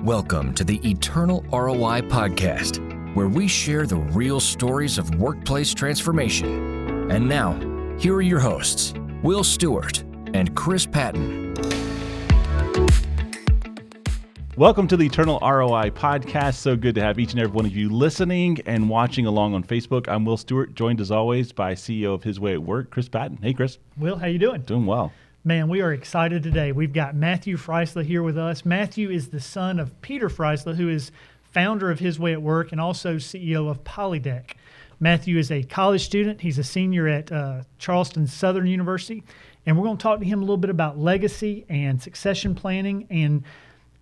Welcome to the Eternal ROI podcast, where we share the real stories of workplace transformation. And now, here are your hosts, Will Stewart and Chris Patton. Welcome to the Eternal ROI podcast. So good to have each and every one of you listening and watching along on Facebook. I'm Will Stewart, joined as always by CEO of His Way at Work, Chris Patton. Hey, Chris. Will, how you doing? Doing well. Man, we are excited today. We've got Matthew Freissle here with us. Matthew is the son of Peter Freissle, who is founder of His Way at Work and also CEO of Polydeck. Matthew is a college student. He's a senior at Charleston Southern University. And we're going to talk to him a little bit about legacy and succession planning and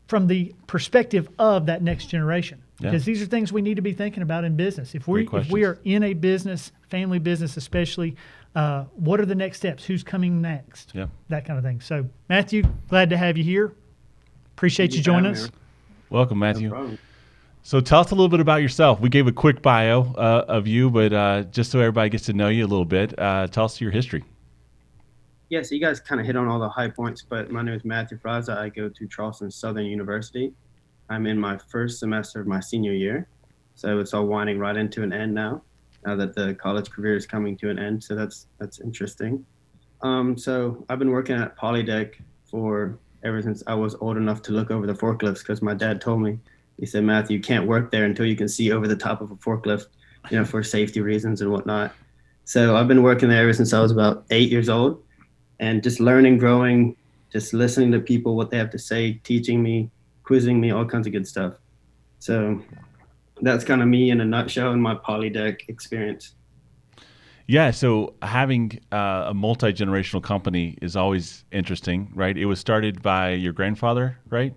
from the perspective of that next generation. Because these are things we need to be thinking about in business. If we are in a business, family business especially, what are the next steps? Who's coming next? Yeah. That kind of thing. So, Matthew, glad to have you here. Appreciate you joining us. Welcome, Matthew. No, so tell us a little bit about yourself. We gave a quick bio of you, but just so everybody gets to know you a little bit, tell us your history. Yeah, so you guys kind of hit on all the high points, but my name is Matthew Freissle. I go to Charleston Southern University. I'm in my first semester of my senior year, so it's all winding right into an end now that the college career is coming to an end, so that's interesting. So I've been working at Polydeck ever since I was old enough to look over the forklifts, because my dad told me, he said, Matthew, you can't work there until you can see over the top of a forklift, for safety reasons and whatnot. So I've been working there ever since I was about 8 years old. And just learning, growing, just listening to people, what they have to say, teaching me, quizzing me, all kinds of good stuff. So that's kind of me in a nutshell in my Polydeck experience. Yeah, so having a multi-generational company is always interesting, right? It was started by your grandfather, right?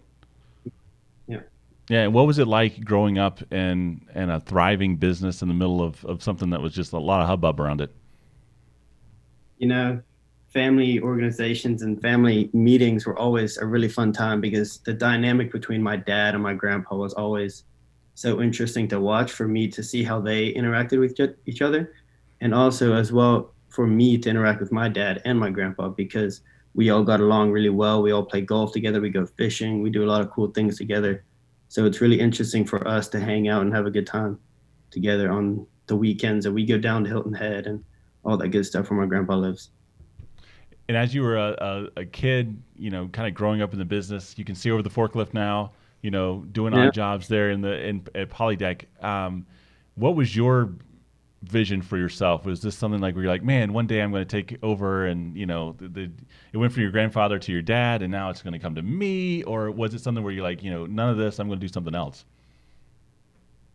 Yeah. Yeah, and what was it like growing up in a thriving business in the middle of something that was just a lot of hubbub around it? Family organizations and family meetings were always a really fun time, because the dynamic between my dad and my grandpa was always so interesting to watch, for me to see how they interacted with each other, and also as well for me to interact with my dad and my grandpa, because we all got along really well. We all play golf together, we go fishing, we do a lot of cool things together. So it's really interesting for us to hang out and have a good time together on the weekends, and we go down to Hilton Head and all that good stuff where my grandpa lives. And as you were a kid, kind of growing up in the business, you can see over the forklift now, doing odd jobs there at Polydeck. What was your vision for yourself? Was this something like where you're like, man, one day I'm going to take over, and it went from your grandfather to your dad, and now it's going to come to me? Or was it something where you're like, none of this, I'm going to do something else?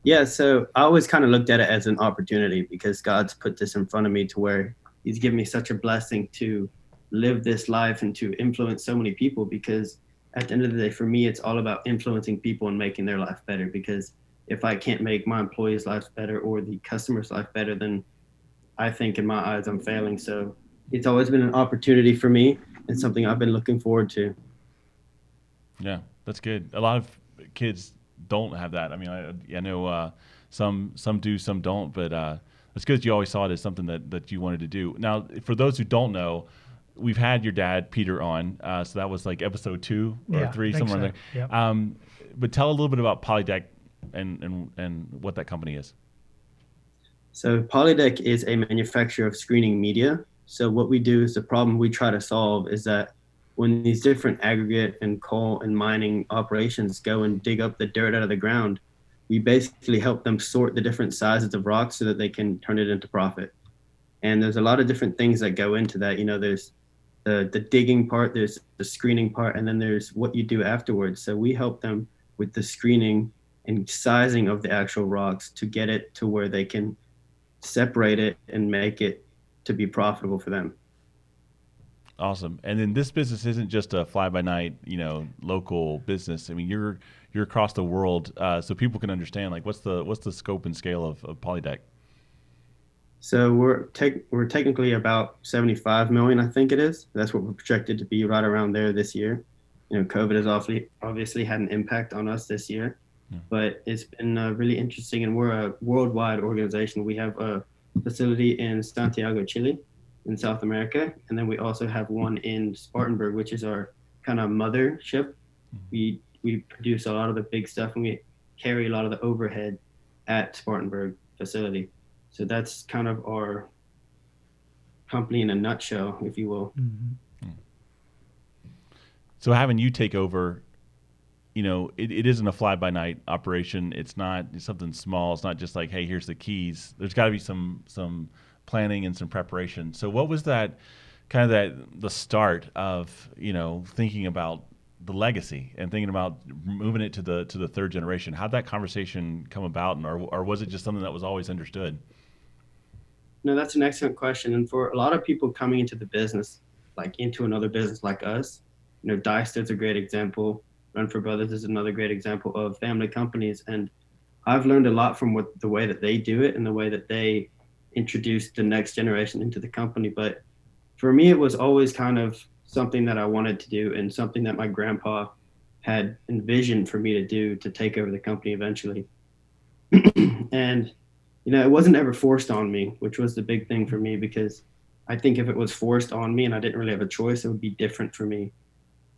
Yeah, so I always kind of looked at it as an opportunity, because God's put this in front of me to where He's given me such a blessing to live this life and to influence so many people. Because at the end of the day, for me, it's all about influencing people and making their life better. Because if I can't make my employees' lives better or the customer's life better, then I think in my eyes I'm failing. So it's always been an opportunity for me and something I've been looking forward to. Yeah, that's good. A lot of kids don't have that. I mean, I know some do, some don't, but it's good that you always saw it as something that you wanted to do. Now, for those who don't know, we've had your dad, Peter, on. So that was like episode 2 or 3, somewhere in there. Yep. But tell a little bit about Polydeck and what that company is. So Polydeck is a manufacturer of screening media. So what we do is, the problem we try to solve is that when these different aggregate and coal and mining operations go and dig up the dirt out of the ground, we basically help them sort the different sizes of rocks so that they can turn it into profit. And there's a lot of different things that go into that. There's the digging part, there's the screening part, and then there's what you do afterwards. So we help them with the screening and sizing of the actual rocks to get it to where they can separate it and make it to be profitable for them. Awesome. And then this business isn't just a fly-by-night, local business. I mean, you're across the world, so people can understand, like, what's the scope and scale of Polydeck? So we're technically about 75 million, I think it is. That's what we're projected to be, right around there this year. COVID has obviously had an impact on us this year, but it's been really interesting, and we're a worldwide organization. We have a facility in Santiago, Chile, in South America, and then we also have one in Spartanburg, which is our kind of mothership. We we produce a lot of the big stuff, and we carry a lot of the overhead at Spartanburg facility. So that's kind of our company in a nutshell, if you will. Mm-hmm. So having you take over, it isn't a fly-by-night operation. It's not something small. It's not just like, hey, here's the keys. There's got to be some planning and some preparation. So what was the start of, thinking about the legacy and thinking about moving it to the third generation? How'd that conversation come about, or was it just something that was always understood? No, that's an excellent question. And for a lot of people coming into the business, like into another business like us, Deister's a great example. Run for Brothers is another great example of family companies. And I've learned a lot from the way that they do it and the way that they introduce the next generation into the company. But for me, it was always kind of something that I wanted to do and something that my grandpa had envisioned for me to do to take over the company eventually. And, it wasn't ever forced on me, which was the big thing for me, because I think if it was forced on me and I didn't really have a choice, it would be different for me.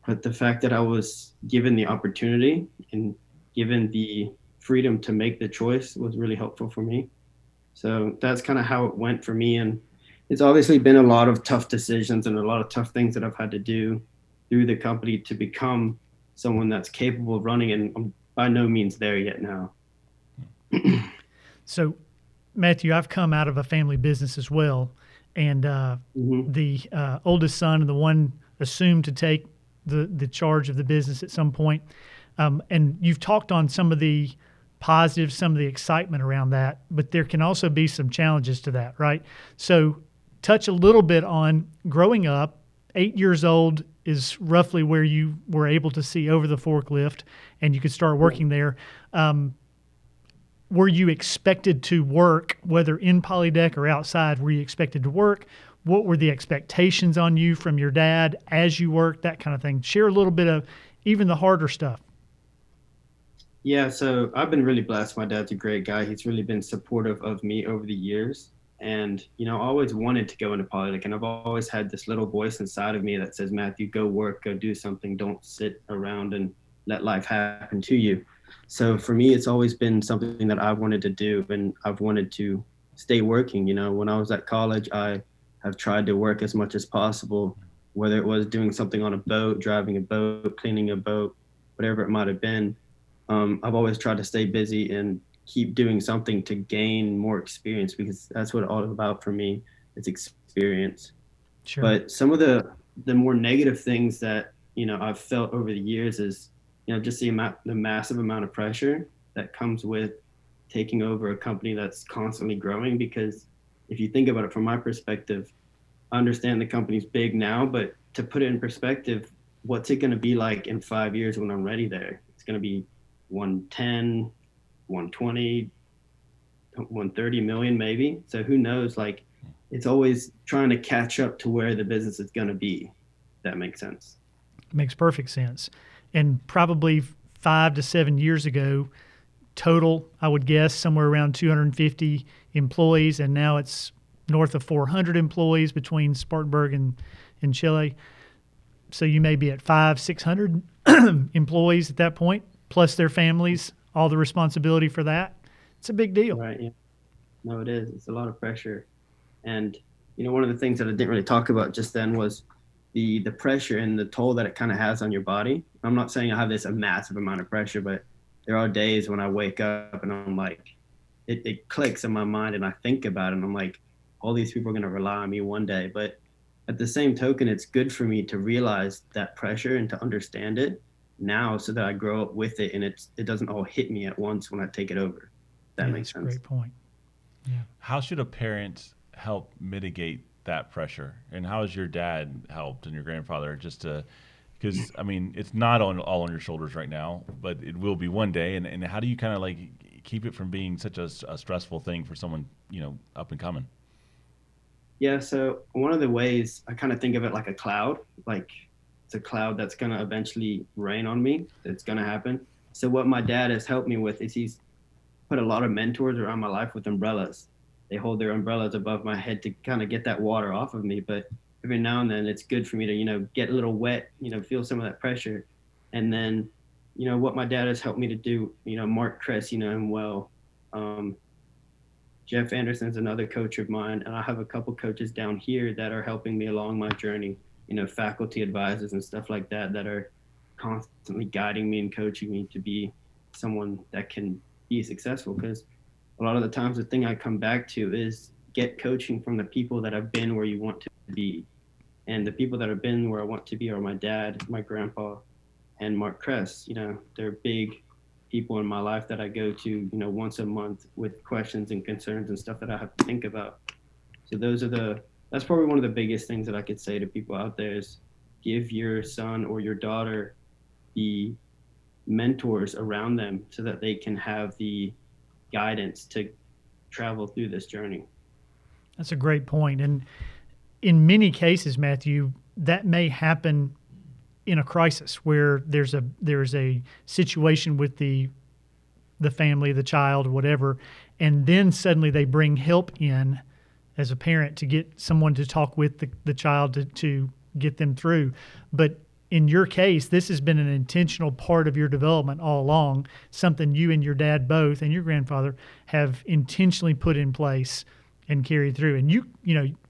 But the fact that I was given the opportunity and given the freedom to make the choice was really helpful for me. So that's kind of how it went for me. And it's obviously been a lot of tough decisions and a lot of tough things that I've had to do through the company to become someone that's capable of running, and I'm by no means there yet now. So, Matthew, I've come out of a family business as well, and the oldest son and the one assumed to take the charge of the business at some point. And you've talked on some of the positives, some of the excitement around that, but there can also be some challenges to that, right? So touch a little bit on growing up. 8 years old is roughly where you were able to see over the forklift and you could start working there. Were you expected to work, whether in Polydeck or outside? Were you expected to work? What were the expectations on you from your dad as you worked, that kind of thing? Share a little bit of even the harder stuff. Yeah, so I've been really blessed. My dad's a great guy. He's really been supportive of me over the years. And, I always wanted to go into Polydeck, and I've always had this little voice inside of me that says, Matthew, go work, go do something. Don't sit around and let life happen to you. So for me, it's always been something that I wanted to do, and I've wanted to stay working. When I was at college, I have tried to work as much as possible, whether it was doing something on a boat, driving a boat, cleaning a boat, whatever it might have been. I've always tried to stay busy and keep doing something to gain more experience, because that's what it's all about for me. It's experience. Sure. But some of the more negative things that, I've felt over the years is, just the massive amount of pressure that comes with taking over a company that's constantly growing. Because if you think about it from my perspective, I understand the company's big now, but to put it in perspective, what's it going to be like in 5 years when I'm ready there? It's going to be 110, 120, 130 million maybe. So who knows? Like, it's always trying to catch up to where the business is going to be. If that makes sense. Makes perfect sense. And probably 5 to 7 years ago, total, I would guess, somewhere around 250 employees, and now it's north of 400 employees between Spartanburg and Chile. So you may be at 500-600 employees at that point, plus their families, all the responsibility for that. It's a big deal. Right. Yeah. No, it is. It's a lot of pressure. And, one of the things that I didn't really talk about just then was the pressure and the toll that it kind of has on your body. I'm not saying I have a massive amount of pressure, but there are days when I wake up and I'm like, it clicks in my mind and I think about it and I'm like, all these people are going to rely on me one day. But at the same token, it's good for me to realize that pressure and to understand it now so that I grow up with it and it doesn't all hit me at once when I take it over. That makes sense. Great point. Yeah. How should a parent help mitigate that pressure? And how has your dad helped and your grandfather because it's not all on your shoulders right now, but it will be one day. And how do you kind of like keep it from being such a stressful thing for someone, up and coming? Yeah. So one of the ways I kind of think of it like a cloud, like it's a cloud that's going to eventually rain on me. It's going to happen. So what my dad has helped me with is he's put a lot of mentors around my life with umbrellas. They hold their umbrellas above my head to kind of get that water off of me. But every now and then it's good for me to, get a little wet, feel some of that pressure. And then what my dad has helped me to do, Mark Kress, him well. Jeff Anderson's another coach of mine, and I have a couple coaches down here that are helping me along my journey, faculty advisors and stuff like that are constantly guiding me and coaching me to be someone that can be successful. Because a lot of the times the thing I come back to is get coaching from the people that have been where you want to be. And the people that have been where I want to be are my dad, my grandpa, and Mark Kress. They're big people in my life that I go to, once a month with questions and concerns and stuff that I have to think about. So that's probably one of the biggest things that I could say to people out there is give your son or your daughter the mentors around them so that they can have the guidance to travel through this journey. That's a great point. And in many cases, Matthew, that may happen in a crisis where there's a situation with the family, the child, whatever, and then suddenly they bring help in as a parent to get someone to talk with the child to get them through. But in your case, this has been an intentional part of your development all along, something you and your dad both and your grandfather have intentionally put in place and carried through. And you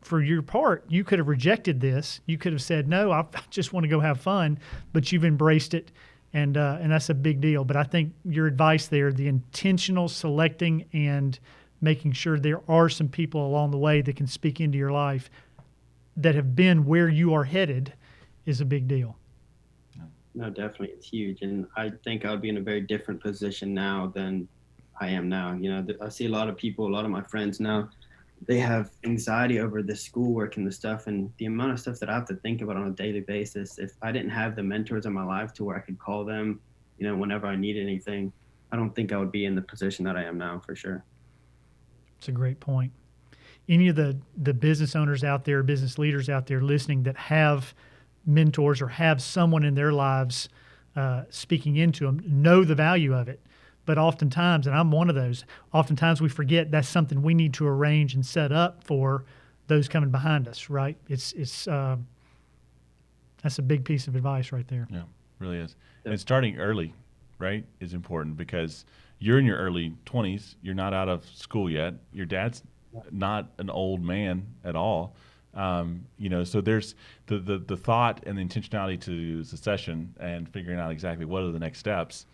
for your part, you could have rejected this. You could have said, no, I just want to go have fun, but you've embraced it. And that's a big deal. But I think your advice there, the intentional selecting and making sure there are some people along the way that can speak into your life that have been where you are headed is a big deal. No, definitely. It's huge. And I think I'll be in a very different position now than I am now. I see a lot of people, a lot of my friends now, they have anxiety over the schoolwork and the stuff and the amount of stuff that I have to think about on a daily basis. If I didn't have the mentors in my life to where I could call them, whenever I need anything, I don't think I would be in the position that I am now for sure. It's a great point. Any of the business owners out there, business leaders out there listening that have mentors or have someone in their lives speaking into them, know the value of it. But oftentimes, and I'm one of those, oftentimes we forget that's something we need to arrange and set up for those coming behind us, right? It's that's a big piece of advice right there. Yeah, really is. And starting early, right, is important because you're in your early 20s. You're not out of school yet. Your dad's not an old man at all. So there's the thought and the intentionality to succession and figuring out exactly what are the next steps.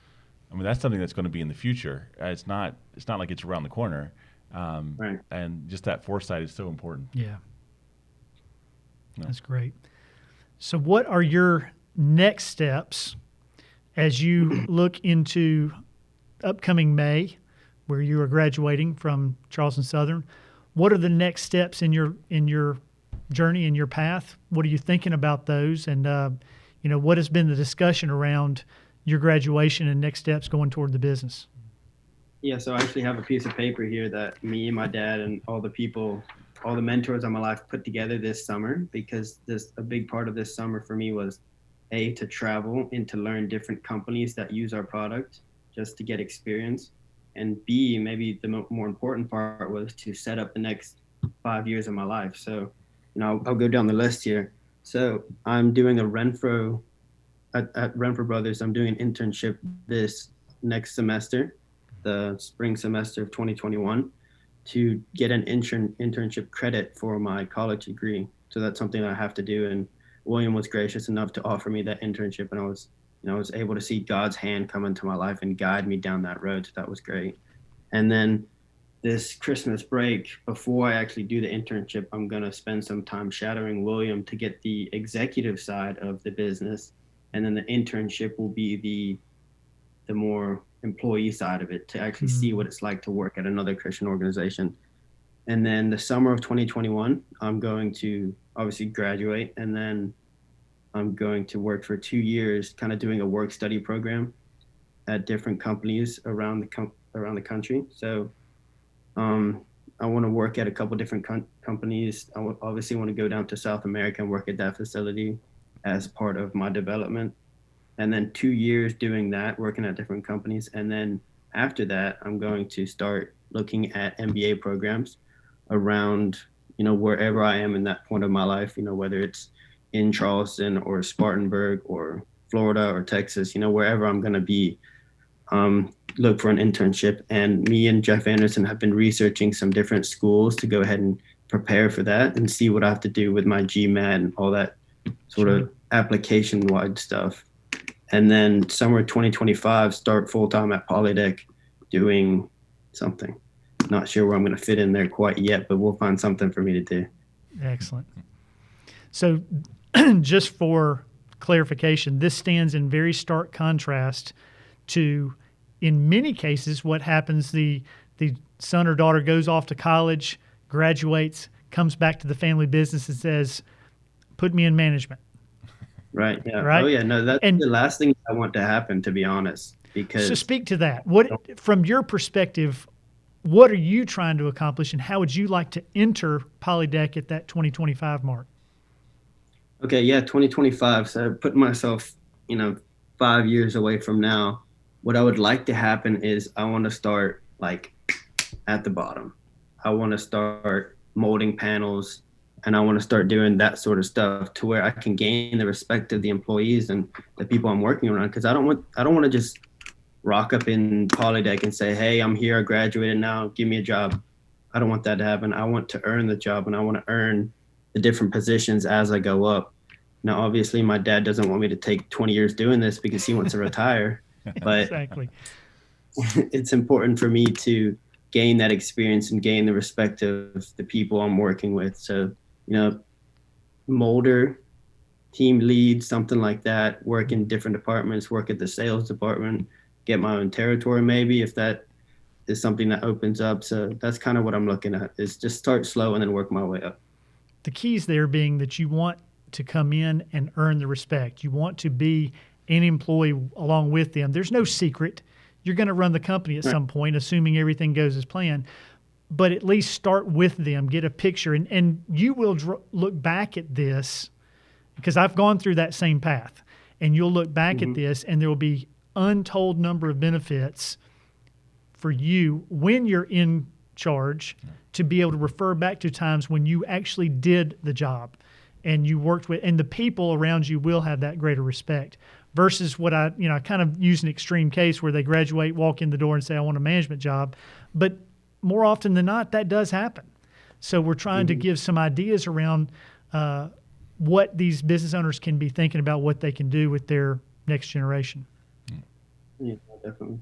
I mean, that's something that's going to be in the future. It's not like it's around the corner. Right. And just that foresight is so important. Yeah. No. That's great. So what are your next steps as you look into upcoming May, where you are graduating from Charleston Southern? What are the next steps in your journey, in your path? What are you thinking about those? And, what has been the discussion around your graduation and next steps going toward the business? Yeah, so I actually have a piece of paper here that me and my dad and all the mentors in my life put together this summer, because a big part of this summer for me was to travel and to learn different companies that use our product just to get experience. And B, maybe the more important part was to set up the next 5 years of my life. So, I'll go down the list here. So I'm doing a Renfro at Renfro Brothers. I'm doing an internship this next semester, the spring semester of 2021, to get an internship credit for my college degree. So that's something I have to do. And William was gracious enough to offer me that internship, and I was able to see God's hand come into my life and guide me down that road. So that was great. And then this Christmas break, before I actually do the internship, I'm going to spend some time shadowing William to get the executive side of the business. And then the internship will be the more employee side of it, to actually see what it's like to work at another Christian organization. And then the summer of 2021, I'm going to obviously graduate, and then I'm going to work for 2 years, kind of doing a work study program at different companies around the country. So I want to work at a couple different companies. I obviously want to go down to South America and work at that facility as part of my development. And then 2 years doing that, working at different companies. And then after that, I'm going to start looking at MBA programs around, wherever I am in that point of my life, whether it's in Charleston or Spartanburg or Florida or Texas, wherever I'm going to be, look for an internship. And me and Jeff Anderson have been researching some different schools to go ahead and prepare for that and see what I have to do with my GMAT and all that sort of application-wide stuff. And then summer 2025, start full-time at Polydeck doing something. Not sure where I'm going to fit in there quite yet, but we'll find something for me to do. Excellent. So just for clarification, this stands in very stark contrast to, in many cases, what happens. The son or daughter goes off to college, graduates, comes back to the family business and says, put me in management. Right. Yeah. Right? Oh, yeah. No, that's the last thing I want to happen, to be honest. Because so speak to that. What, from your perspective, what are you trying to accomplish, and how would you like to enter Polydeck at that 2025 mark? Okay, yeah, 2025. So putting myself, 5 years away from now, what I would like to happen is I want to start like at the bottom. I want to start molding panels, and I want to start doing that sort of stuff to where I can gain the respect of the employees and the people I'm working around. Because I don't want to just rock up in Polydeck and say, hey, I'm here, I graduated now, give me a job. I don't want that to happen. I want to earn the job, and I want to earn the different positions as I go up. Now, obviously, my dad doesn't want me to take 20 years doing this because he wants to retire. But Exactly. It's important for me to gain that experience and gain the respect of the people I'm working with. So, molder, team lead, something like that, work in different departments, work at the sales department, get my own territory maybe if that is something that opens up. So that's kind of what I'm looking at, is just start slow and then work my way up. The keys there being that you want to come in and earn the respect. You want to be an employee along with them. There's no secret. You're going to run the company at some point, assuming everything goes as planned. But at least start with them, get a picture, and you will look back at this, because I've gone through that same path, and you'll look back at this, and there will be untold number of benefits for you when you're in charge to be able to refer back to times when you actually did the job and you worked with, and the people around you will have that greater respect versus what I kind of use an extreme case where they graduate, walk in the door and say, I want a management job. But more often than not, that does happen. So we're trying to give some ideas around what these business owners can be thinking about, what they can do with their next generation. Yeah, definitely.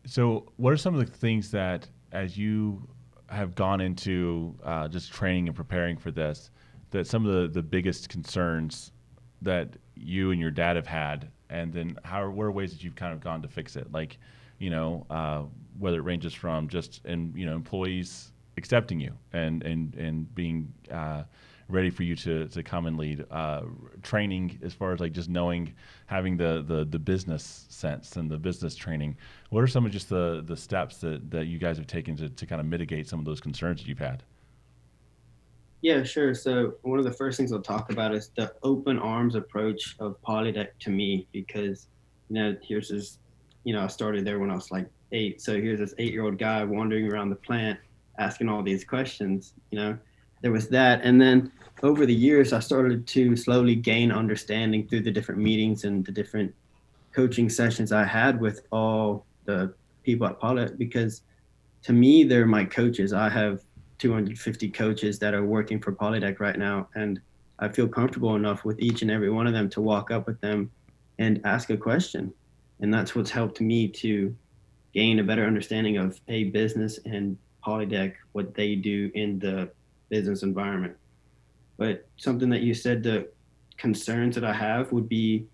So what are some of the things that, as you have gone into just training and preparing for this, that some of the biggest concerns that you and your dad have had, and then what are ways that you've kind of gone to fix it? Like, whether it ranges from just employees accepting you and being ready for you to come and lead, training as far as like just knowing, having the business sense and the business training. What are some of just the steps that you guys have taken to kind of mitigate some of those concerns that you've had? Yeah, sure. So one of the first things I'll talk about is the open arms approach of Polydeck to me, because, here's this, I started there when I was like 8. So here's this 8-year-old guy wandering around the plant, asking all these questions, there was that. And then over the years, I started to slowly gain understanding through the different meetings and the different coaching sessions I had with all the people at Polydeck, because to me, they're my coaches. I have 250 coaches that are working for Polydeck right now, and I feel comfortable enough with each and every one of them to walk up with them and ask a question. And that's what's helped me to gain a better understanding of a business and Polydeck, what they do in the business environment. But something that you said, the concerns that I have would be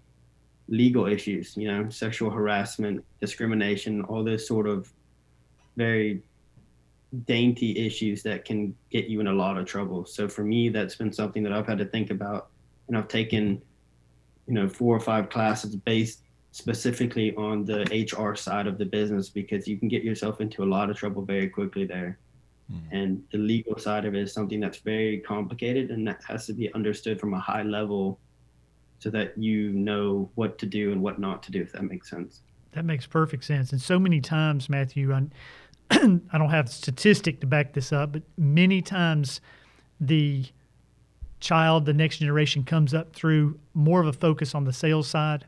legal issues, sexual harassment, discrimination, all this sort of very dainty issues that can get you in a lot of trouble. So for me, that's been something that I've had to think about, and I've taken 4 or 5 classes based specifically on the HR side of the business, because you can get yourself into a lot of trouble very quickly there. And the legal side of it is something that's very complicated, and that has to be understood from a high level so that you know what to do and what not to do, if that makes sense. That makes perfect sense. And so many times, Matthew, I don't have a statistic to back this up, but many times the child, the next generation, comes up through more of a focus on the sales side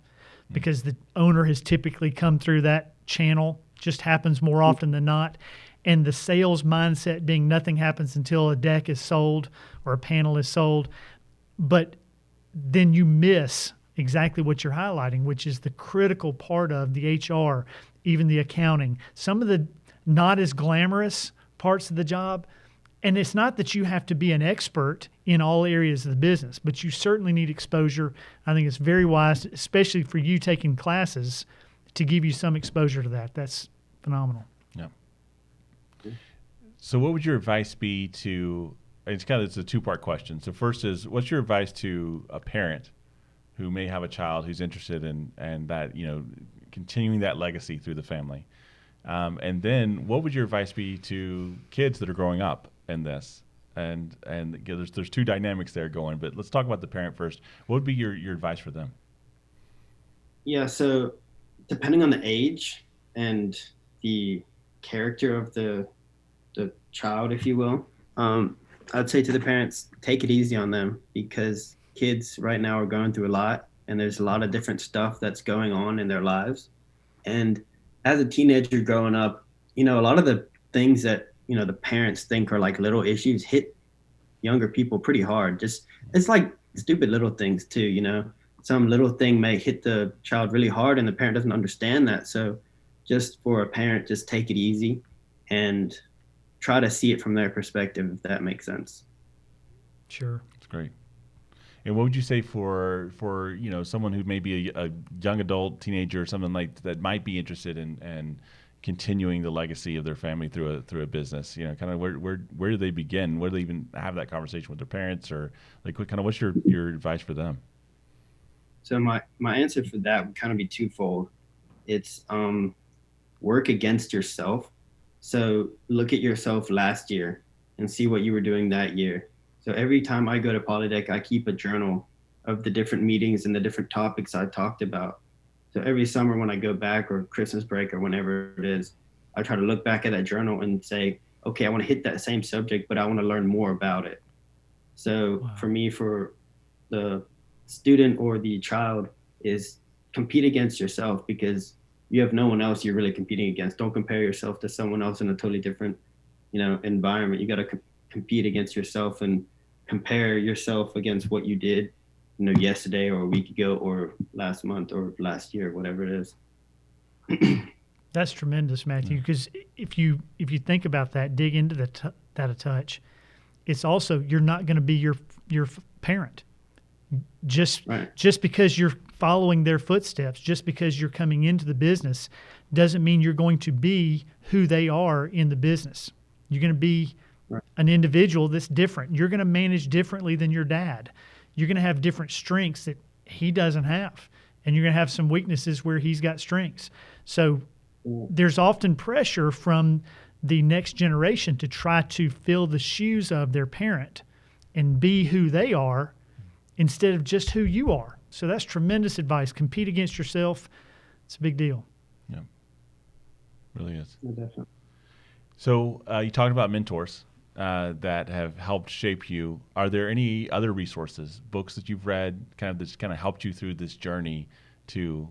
because the owner has typically come through that channel, just happens more often than not. And the sales mindset being nothing happens until a deck is sold or a panel is sold. But then you miss exactly what you're highlighting, which is the critical part of the HR, even the accounting, some of the not as glamorous parts of the job. And it's not that you have to be an expert in all areas of the business, but you certainly need exposure. I think it's very wise, especially for you taking classes, to give you some exposure to that. That's phenomenal. Yeah. So what would your advice be to, it's a two-part question. So first is, what's your advice to a parent who may have a child who's interested in, and that, continuing that legacy through the family? And then what would your advice be to kids that are growing up in this? And there's two dynamics there going, but let's talk about the parent first. What would be your advice for them? Yeah, so depending on the age and the character of the child, if you will, I'd say to the parents, take it easy on them, because kids right now are going through a lot, and there's a lot of different stuff that's going on in their lives. And as a teenager growing up, a lot of the things that, the parents think are like little issues hit younger people pretty hard. It's like stupid little things too, some little thing may hit the child really hard and the parent doesn't understand that. So just for a parent, just take it easy and try to see it from their perspective, if that makes sense. Sure. That's great. And what would you say for someone who may be a young adult, teenager, or something like that might be interested in continuing the legacy of their family through a business? Kind of where do they begin? Where do they even have that conversation with their parents, or what's your advice for them? So my answer for that would kind of be twofold. It's work against yourself. So look at yourself last year and see what you were doing that year. So every time I go to Polydeck, I keep a journal of the different meetings and the different topics I talked about. So every summer when I go back, or Christmas break, or whenever it is, I try to look back at that journal and say, okay, I want to hit that same subject, but I want to learn more about it. So For me, for the student or the child, is compete against yourself, because you have no one else you're really competing against. Don't compare yourself to someone else in a totally different, environment. You got to compete against yourself and compare yourself against what you did, yesterday or a week ago or last month or last year, whatever it is. That's tremendous, Matthew, because if you think about that, dig into that a touch, it's also, you're not going to be your parent. Just because you're following their footsteps, just because you're coming into the business, doesn't mean you're going to be who they are in the business. You're going to be an individual that's different. You're going to manage differently than your dad. You're going to have different strengths that he doesn't have, and you're going to have some weaknesses where he's got strengths. So there's often pressure from the next generation to try to fill the shoes of their parent and be who they are instead of just who you are. So that's tremendous advice. Compete against yourself. It's a big deal. Yeah, really is. Yeah, definitely. So you talked about mentors that have helped shape you. Are there any other resources, books that you've read, that's helped you through this journey to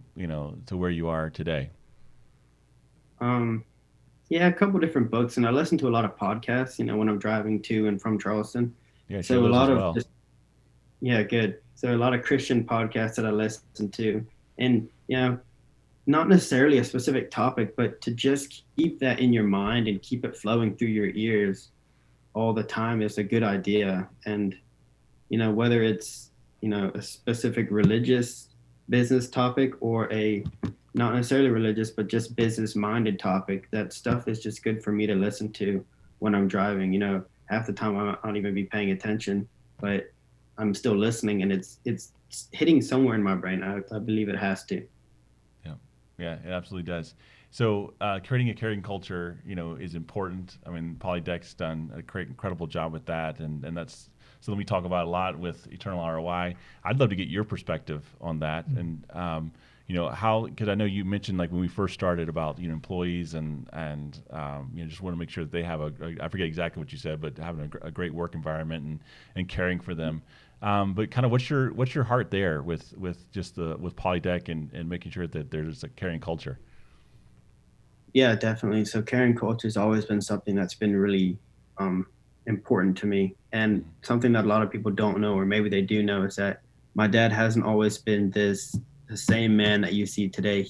where you are today? Yeah, a couple different books, and I listen to a lot of podcasts, when I'm driving to and from Charleston. Yeah, so a lot of good. So a lot of Christian podcasts that I listen to, and not necessarily a specific topic, but to just keep that in your mind and keep it flowing through your ears all the time is a good idea. And whether it's a specific religious business topic or a not necessarily religious but just business minded topic, that stuff is just good for me to listen to when I'm driving. Half the time I don't even be paying attention, but I'm still listening, and it's hitting somewhere in my brain. I believe it has to. Yeah, it absolutely does. So creating a caring culture, is important. I mean, Polydeck's done a incredible job with that, and that's something we talk about a lot with Eternal ROI. I'd love to get your perspective on that, and how, because I know you mentioned when we first started about employees and just want to make sure that they have I forget exactly what you said, but having a great work environment and caring for them. But kind of what's your heart there with just with Polydeck and making sure that there's a caring culture? Yeah, definitely. So caring culture has always been something that's been really important to me, and something that a lot of people don't know, or maybe they do know, is that my dad hasn't always been the same man that you see today.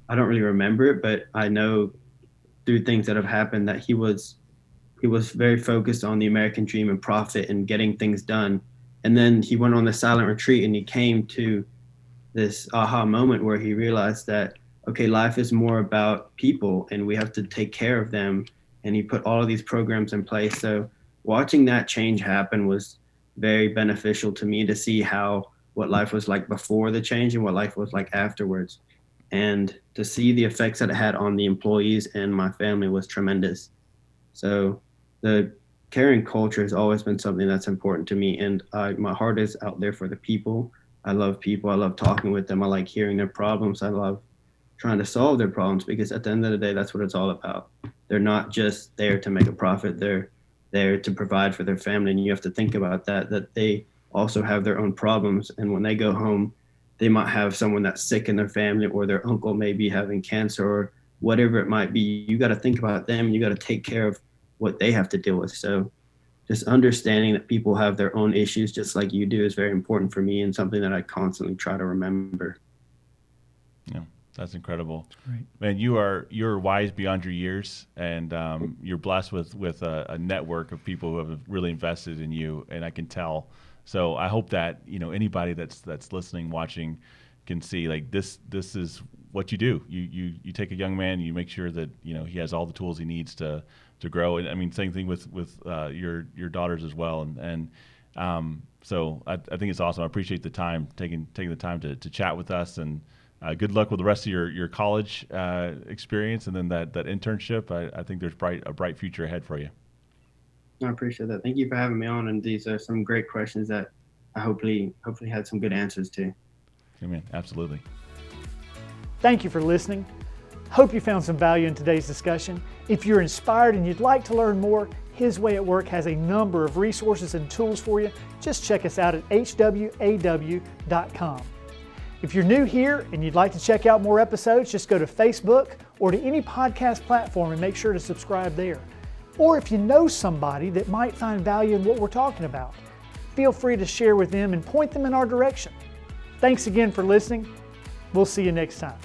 I don't really remember it, but I know through things that have happened that he was very focused on the American dream and profit and getting things done. And then he went on the silent retreat, and he came to this aha moment where he realized that, okay, life is more about people and we have to take care of them. And he put all of these programs in place. So watching that change happen was very beneficial to me, to see what life was like before the change and what life was like afterwards. And to see the effects that it had on the employees and my family was tremendous. So the caring culture has always been something that's important to me. And my heart is out there for the people. I love people. I love talking with them. I like hearing their problems. I love trying to solve their problems, because at the end of the day, that's what it's all about. They're not just there to make a profit. They're there to provide for their family. And you have to think about that they also have their own problems. And when they go home, they might have someone that's sick in their family, or their uncle may be having cancer, or whatever it might be. You got to think about them. You got to take care of what they have to deal with. So just understanding that people have their own issues just like you do is very important for me, and something that I constantly try to remember. Yeah. That's incredible. Right. Man, you're wise beyond your years, and you're blessed with a network of people who have really invested in you, and I can tell. So I hope that anybody that's listening, watching, can see like this is what you do. You take a young man, you make sure that he has all the tools he needs to grow. And I mean, same thing with your daughters as well. And so I think it's awesome. I appreciate the time taking the time to chat with us, and good luck with the rest of your college experience, and then that internship. I think there's a bright future ahead for you. I appreciate that. Thank you for having me on. And these are some great questions that I hopefully had some good answers to. Amen. Absolutely. Thank you for listening. Hope you found some value in today's discussion. If you're inspired and you'd like to learn more, His Way at Work has a number of resources and tools for you. Just check us out at hwaw.com. If you're new here and you'd like to check out more episodes, just go to Facebook or to any podcast platform and make sure to subscribe there. Or if you know somebody that might find value in what we're talking about, feel free to share with them and point them in our direction. Thanks again for listening. We'll see you next time.